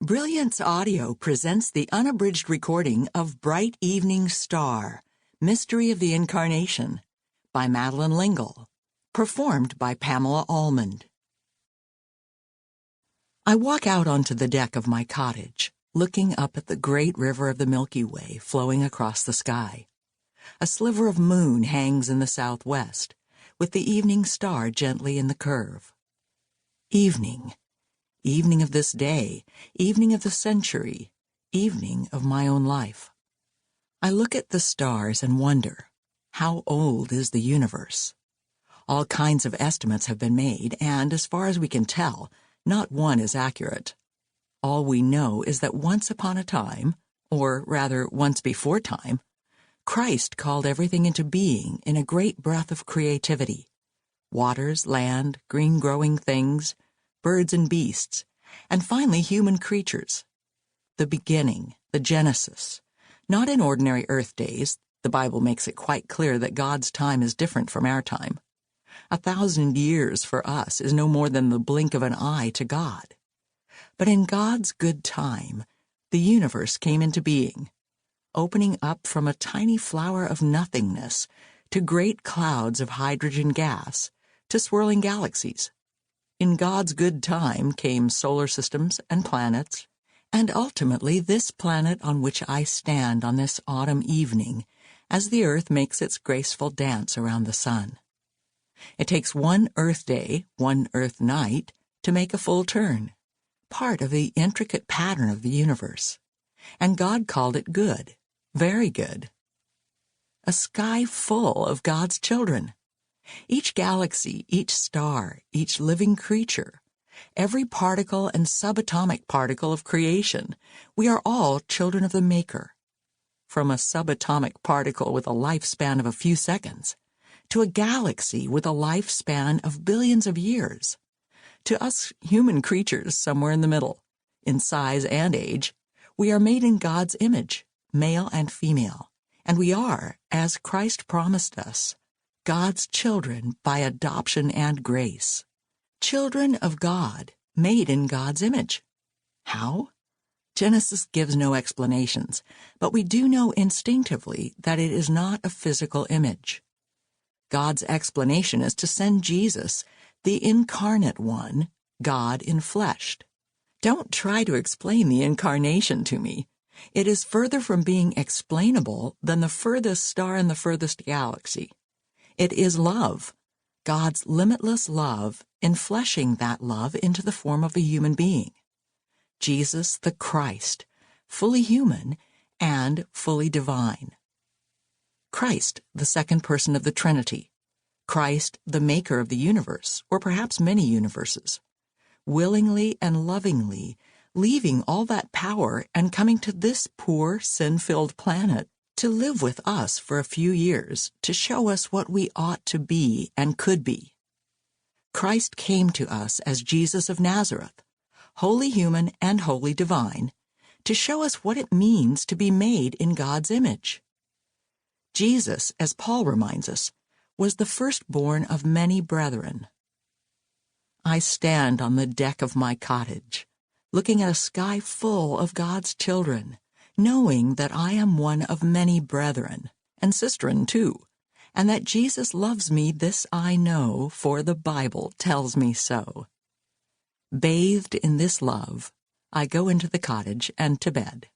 Brilliance Audio presents the unabridged recording of Bright Evening Star, Mystery of the Incarnation, by Madeleine L'Engle, performed by Pamela Almond. I walk out onto the deck of my cottage, looking up at the great river of the Milky Way flowing across the sky. A sliver of moon hangs in the southwest, with the evening star gently in the curve. Evening. Evening of this day, evening of the century, evening of my own life. I look at the stars and wonder, how old is the universe? All kinds of estimates have been made, and as far as we can tell, not one is accurate. All we know is that once upon a time, or rather once before time, Christ called everything into being in a great breath of creativity. Waters, land, green growing things, birds and beasts, and finally human creatures. The beginning, the Genesis. Not in ordinary earth days. The Bible makes it quite clear that God's time is different from our time. 1,000 years for us is no more than the blink of an eye to God. But in God's good time, the universe came into being, opening up from a tiny flower of nothingness to great clouds of hydrogen gas to swirling galaxies. In God's good time came solar systems and planets, and ultimately this planet on which I stand on this autumn evening as the Earth makes its graceful dance around the sun. It takes one Earth day, one Earth night, to make a full turn, part of the intricate pattern of the universe. And God called it good, very good. A sky full of God's children. Each galaxy, each star, each living creature, every particle and subatomic particle of creation, we are all children of the Maker. From a subatomic particle with a lifespan of a few seconds, to a galaxy with a lifespan of billions of years, to us human creatures somewhere in the middle, in size and age, we are made in God's image, male and female, and we are, as Christ promised us, God's children by adoption and grace. Children of God, made in God's image. How? Genesis gives no explanations, but we do know instinctively that it is not a physical image. God's explanation is to send Jesus, the incarnate one, God enfleshed. Don't try to explain the incarnation to me. It is further from being explainable than the furthest star in the furthest galaxy. It is love, God's limitless love, enfleshing that love into the form of a human being. Jesus the Christ, fully human and fully divine. Christ, the second person of the Trinity. Christ, the maker of the universe, or perhaps many universes. Willingly and lovingly leaving all that power and coming to this poor, sin-filled planet to live with us for a few years, to show us what we ought to be and could be. Christ came to us as Jesus of Nazareth, wholly human and wholly divine, to show us what it means to be made in God's image. Jesus, as Paul reminds us, was the firstborn of many brethren. I stand on the deck of my cottage, looking at a sky full of God's children, knowing that I am one of many brethren, and sisterin too, and that Jesus loves me, this I know, for the Bible tells me so. Bathed in this love, I go into the cottage and to bed.